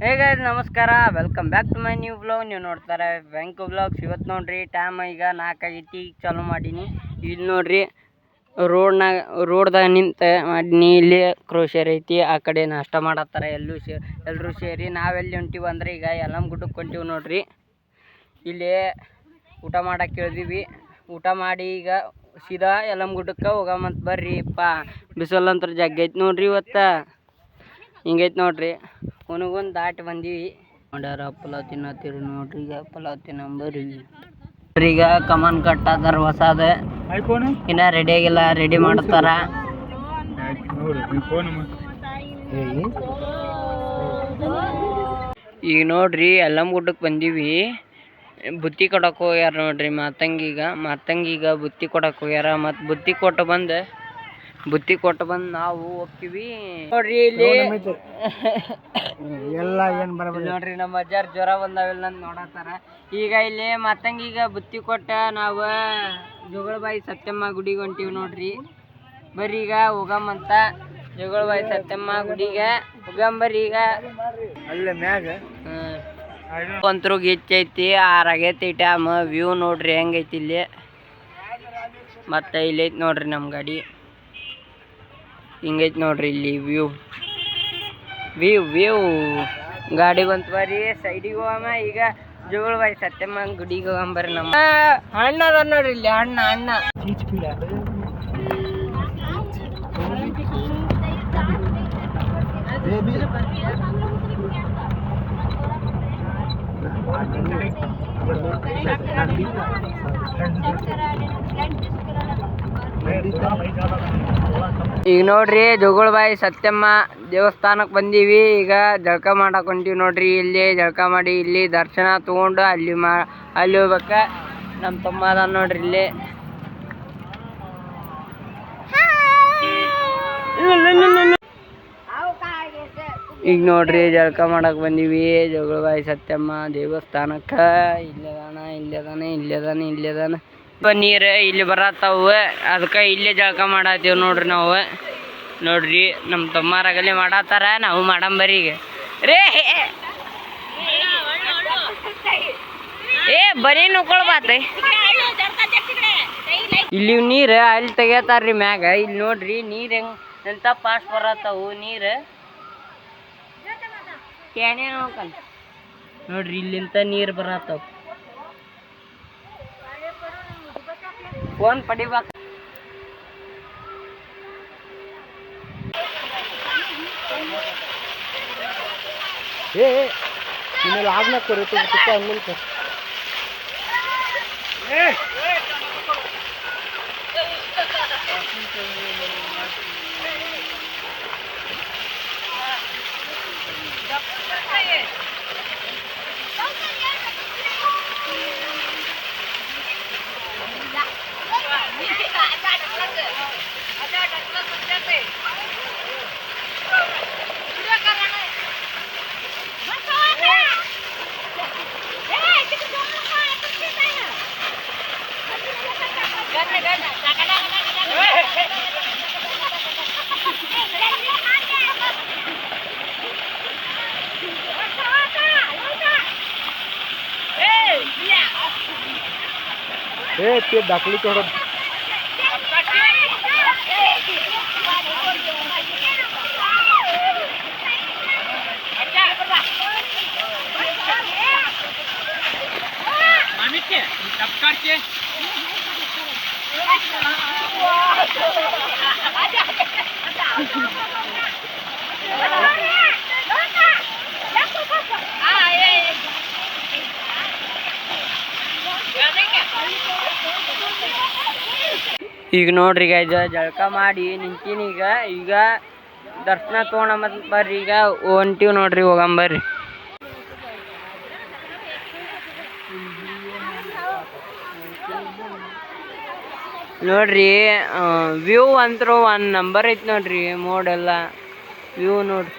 ಹೇಗೆ ನಮಸ್ಕಾರ, welcome back to my new blog. ನೀವು ನೋಡ್ತಾರೆ ವೆಂಕು ಬ್ಲಾಗ್ಸ್. ಇವತ್ತು ನೋಡ್ರಿ ಟೈಮ್ ಈಗ 4 ಆಗೈತಿ. ಈಗ ಚಾಲೂ ಮಾಡೀನಿ. ಇಲ್ಲಿ ನೋಡ್ರಿ ರೋಡ್ದಾಗ ನಿಂತ ಮಾಡೀನಿ. ಇಲ್ಲಿ ಕ್ರೋಶರ್ ಐತಿ, ಆ ಕಡೆ ನಾಷ್ಟ ಮಾಡತ್ತಾರ ಎಲ್ಲರೂ ಸೇರಿ. ನಾವೆಲ್ಲಿ ಹೊಂಟಿವಿ ಅಂದ್ರೆ ಈಗ ಯಲ್ಲಮ್ಮ ಗುಡ್ಡಕ್ಕೆ ಹೊಂಟಿವಿ ನೋಡ್ರಿ. ಇಲ್ಲಿ ಊಟ ಮಾಡಕ್ಕೆ ಇಳಿದೀವಿ. ಊಟ ಮಾಡಿ ಈಗ ಸೀದಾ ಯಲ್ಲಮ್ಮ ಗುಡ್ಡಕ್ಕೆ ಹೋಗಮಂತ ಬರ್ರಿಪ್ಪ. ಬಿಸಿಲಂತ್ರ ಜಗ್ಗೈತಿ ನೋಡ್ರಿ ಇವತ್ತು. ಹಿಂಗೈತಿ ನೋಡ್ರಿ, ಹುನಗುಂದ್ ದಾಟಿ ಬಂದೀವಿ. ನೋಡ್ಯಾರ ಪಲಾವ್ ತಿನ್ನತ್ತೀರಿ ನೋಡ್ರಿ. ಈಗ ಪಲಾವ್ ತಿನ್ನಂಬರ್ರಿ. ಈಗ ಕಮನ್ ಕಟ್ಟಾತಾರ ಹೊಸಾದ, ಇನ್ನ ರೆಡಿ ಆಗಿಲ್ಲ, ರೆಡಿ ಮಾಡ್ತಾರ. ಈಗ ನೋಡ್ರಿ ಯಲ್ಲಮ್ಮ ಗುಡ್ಡಕ್ಕೆ ಬಂದೀವಿ. ಬುತ್ತಿ ಕೊಡಕ್ಕೆ ಹೋಗ್ಯಾರ ನೋಡ್ರಿ ಮಾತಂಗೀಗ ಬುತ್ತಿ ಕೊಡಕ್ಕೆ ಹೋಗ್ಯಾರ. ಮತ್ತು ಬುತ್ತಿ ಕೊಟ್ಟು ಬಂದು ನಾವು ಹೋಗ್ತೀವಿ ನೋಡ್ರಿ. ಇಲ್ಲಿ ಎಲ್ಲ ಏನು ಬರಬಾರ್ದು ನೋಡ್ರಿ. ನಮ್ಮ ಅಜ್ಜಾರ್ ಜ್ವರ ಬಂದಾವೆಲ್ಲ ನೋಡತ್ತಾರ. ಈಗ ಇಲ್ಲಿ ಮಾತಂಗೀಗ ಬುತ್ತಿ ಕೊಟ್ಟ ನಾವು ಜೋಗಳಬಾಯಿ ಸತ್ಯಮ್ಮ ಗುಡಿಗೆ ಹೊಂಟೀವಿ ನೋಡ್ರಿ. ಬರ್ರಿ ಈಗ ಹೋಗಮ್ಮಂತ ಜೋಗಳಬಾಯಿ ಸತ್ಯಮ್ಮ ಗುಡಿಗೆ ಹೋಗಂಬರ್ರಿ. ಈಗ ಅಲ್ಲೇ ಮ್ಯಾಗ ಒಂತ್ರು ಗಿಚ್ಚೈತಿ, 6 ಆಗೈತಿ ಟೈಮ್. ವ್ಯೂ ನೋಡ್ರಿ ಹೆಂಗೈತಿ ಇಲ್ಲಿ. ಮತ್ತೆ ಇಲ್ಲೈತಿ ನೋಡ್ರಿ ನಮ್ಮ ಗಾಡಿ. ಹಿಂಗೈತಿ ನೋಡ್ರಿ ಇಲ್ಲಿ ವ್ಯೂ ಗಾಡಿ ಬಂತು. ಬರ್ರಿ ಸೈಡಿಗೆ ಹೋಗಮ್ಮ. ಈಗ ಜೋಗಳಬಾಯಿ ಸತ್ಯಮ್ಮ ಗುಡಿಗೆ ಹೋಗಂಬರ್ರಿ. ನಮ್ಮ ಹಣ್ಣ ಅದ ನೋಡ್ರಿ ಇಲ್ಲಿ, ಹಣ್ಣ ಈಗ ನೋಡ್ರಿ ಜೋಗಳಬಾಯಿ ಸತ್ಯಮ್ಮ ದೇವಸ್ಥಾನಕ್ಕೆ ಬಂದೀವಿ. ಈಗ ಜಳಕ ಮಾಡಕ್ ಹೊಂಟೀವಿ ನೋಡ್ರಿ. ಇಲ್ಲಿ ಜಳಕ ಮಾಡಿ ಇಲ್ಲಿ ದರ್ಶನ ತಗೊಂಡು ಅಲ್ಲಿ ಹೋಗ್ಬೇಕ. ನಮ್ಮ ತಮ್ಮ ಅದ ನೋಡ್ರಿ ಇಲ್ಲಿ. ಈಗ ನೋಡ್ರಿ ಜಳಕ ಮಾಡಕ್ ಬಂದೀವಿ ಜೋಗಳಬಾಯಿ ಸತ್ಯಮ್ಮ ದೇವಸ್ಥಾನಕ್ಕ. ಇಲ್ಲದಾನ ನೀರು ಇಲ್ಲಿ ಬರತ್ತಾವ, ಅದಕ್ಕೆ ಇಲ್ಲೇ ಜಳಕ ಮಾಡತ್ತೀವಿ ನೋಡ್ರಿ ನಾವು. ನೋಡ್ರಿ ನಮ್ಮ ತಮ್ಮಾರಾಗಲ್ಲಿ ಮಾಡತ್ತಾರ, ನಾವು ಮಾಡಂಬರಿ. ಈಗ ರೇ ಬರೀ ನುಕೊಳ್ಬಾತ. ಇಲ್ಲಿ ನೀರು ಅಲ್ಲಿ ತೆಗಿತಾರ್ರಿ ಮ್ಯಾಗ. ಇಲ್ಲಿ ನೋಡ್ರಿ ನೀರು ಎಂತ ಫಾಸ್ಟ್ ಬರತ್ತಾವು ನೀರು. ನೋಡ್ರಿ ಇಲ್ಲಿಂತ ನೀರು ಬರತ್ತಾವ. ಫೋನ್ ಪಡಿಬೇಕು. ಇನ್ಮೇಲೆ ಆಗ್ನ ಕೊರತೆ ಹಂಗಂತ. ते दाखली थोडं ಈಗ ನೋಡ್ರಿ ಜಳಕ ಮಾಡಿ ನಿಂತೀನಿ. ಈಗ ದರ್ಶನ ತಗೋಣ ಮತ್ ಬರ್ರಿ. ಈಗ ಹೊಂಟಿವಿ ನೋಡ್ರಿ, ಹೋಗಂಬರ್ರಿ. ನೋಡ್ರಿ ವ್ಯೂ ಅಂತರೂ 1 ನಂಬರ್ ಐತಿ ನೋಡ್ರಿ. ಮೋಡೆಲ್ಲ ವ್ಯೂ ನೋಡ್ರಿ.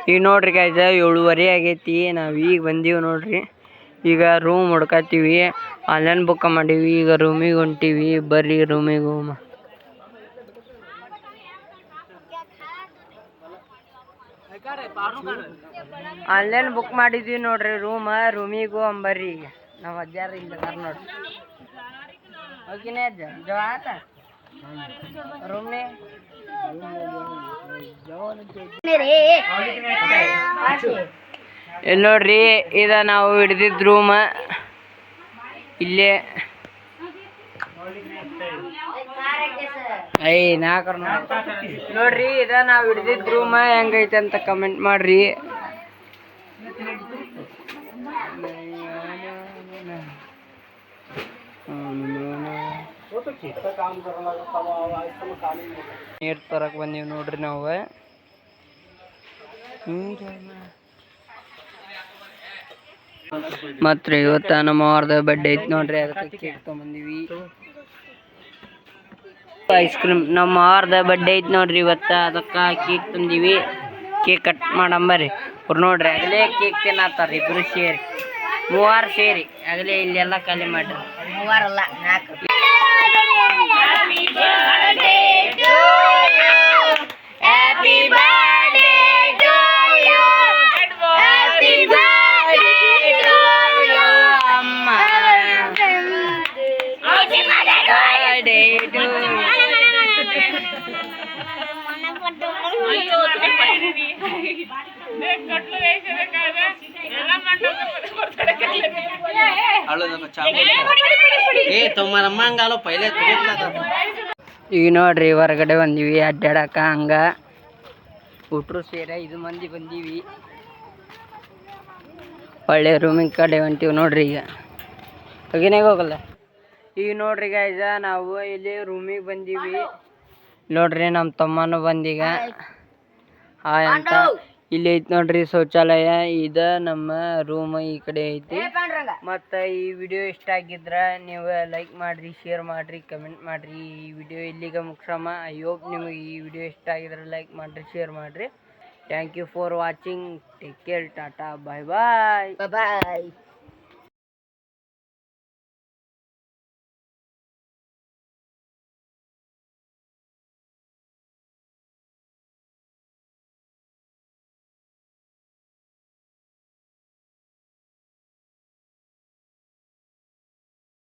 ಈಗ ನೋಡ್ರಿ ಗಾಯ್ಸ 7:30 ಆಗೈತಿ. ನಾವು ಈಗ ಬಂದೀವಿ ನೋಡ್ರಿ. ಈಗ ರೂಮ್ ಹುಡ್ಕತ್ತೀವಿ. ಆನ್ಲೈನ್ ಬುಕ್ ಮಾಡೀವಿ. ಈಗ ರೂಮಿಗೆ ಹೊಂಟೀವಿ. ಬರ್ರಿ ರೂಮಿಗೆ ಹೋಮ. ಆನ್ಲೈನ್ ಬುಕ್ ಮಾಡಿದ್ವಿ ನೋಡ್ರಿ ರೂಮಿಗೆ ಹೋಗ್ಬರ್ರಿ. ಈಗ ನಾವು ಅಜ್ಜಾರ ಇಲ್ಲ ನೋಡ್ರಿ. ಓಕೆನೇ ಅಜ್ಜ ಜವ ಆತ ರೂಮ್ನೇ ಇಲ್ಲಿ ನೋಡ್ರಿ. ಇದ ನಾವು ಹಿಡ್ದಿದ್ ರೂಮ್ ಇಲ್ಲೇ. ನೋಡ್ರಿ ಇದ ನಾವ್ ಹಿಡ್ದಿದ್ ರೂಮ್ ಹೆಂಗೈತೆ ಅಂತ ಕಮೆಂಟ್ ಮಾಡ್ರಿ. ನೀರ್ ತರಕ್ ಬಂದೀವಿ ನೋಡ್ರಿ ನಾವು. ಮತ್ರಿ ಇವತ್ತ ನಮ್ಮ ಅವ್ರದ ಬರ್ಡೇ ಐತಿ ನೋಡ್ರಿ. ಅದಕ್ಕೆ ಕೇಕ್ ತಗೊಂಬಂದಿವಿ. ಐಸ್ ಕ್ರೀಮ್ ನಮ್ಮ ಅವ್ರದ ಬರ್ಡೇ ಐತಿ ನೋಡ್ರಿ ಇವತ್ತ. ಅದಕ್ಕ ಕೇಕ್ ತಂದೀವಿ. ಕೇಕ್ ಕಟ್ ಮಾಡಂಬರ್ರಿ. ಅವ್ರು ನೋಡ್ರಿ ಆಗಲೇ ಕೇಕ್ ತಿನ್ನತ್ತಾರ ಇಬ್ರು ಸೇರಿ. 3 ಸೇರಿ ಆಗಲೇ ಇಲ್ಲೆಲ್ಲ ಖಾಲಿ ಮಾಡ್ರಿ. 3 ಅಲ್ಲ 4. Happy birthday to you. Happy birthday to you, Amma. Happy birthday to you. ಈಗ ನೋಡ್ರಿ ಹೊರಗಡೆ ಬಂದೀವಿ ಅಡ್ಡಾಡಕ. ಹಂಗ ಹುಟ್ರು ಸೇರ 5 ಮಂದಿ ಬಂದೀವಿ. ಒಳ್ಳೆ ರೂಮಿನ ಕಡೆ ಹೊಂಟೀವಿ ನೋಡ್ರಿ. ಈಗ ಹೋಗಿನಾಗ ಹೋಗಲ್ಲ. ಈಗ ನೋಡ್ರಿ ಗಾಯ್ಸ ನಾವು ಇಲ್ಲಿ ರೂಮಿಗೆ ಬಂದೀವಿ ನೋಡ್ರಿ. ನಮ್ಮ ತಮ್ಮನೂ ಬಂದೀಗ. ಹಾಯ್ ಅಂತ. ಇಲ್ಲಿ ಐತಿ ನೋಡ್ರಿ ಶೌಚಾಲಯ. ಇದ ನಮ್ಮ ರೂಮ್ ಈ ಕಡೆ ಐತಿ. ಮತ್ತು ಈ ವಿಡಿಯೋ ಇಷ್ಟ ಆಗಿದ್ರ ನೀವು ಲೈಕ್ ಮಾಡ್ರಿ, ಶೇರ್ ಮಾಡ್ರಿ, ಕಮೆಂಟ್ ಮಾಡ್ರಿ. ಈ ವಿಡಿಯೋ ಇಲ್ಲಿಗೆ ಮುಗ್ಸಮ್ಮ. ಐ ಹೋಪ್ ನಿಮಗೆ ಈ ವಿಡಿಯೋ ಇಷ್ಟ ಆಗಿದ್ರೆ ಲೈಕ್ ಮಾಡ್ರಿ, ಶೇರ್ ಮಾಡ್ರಿ. Thank you for watching. Take care. ಟಾಟಾ. ಬಾಯ್ ಬಾಯ್.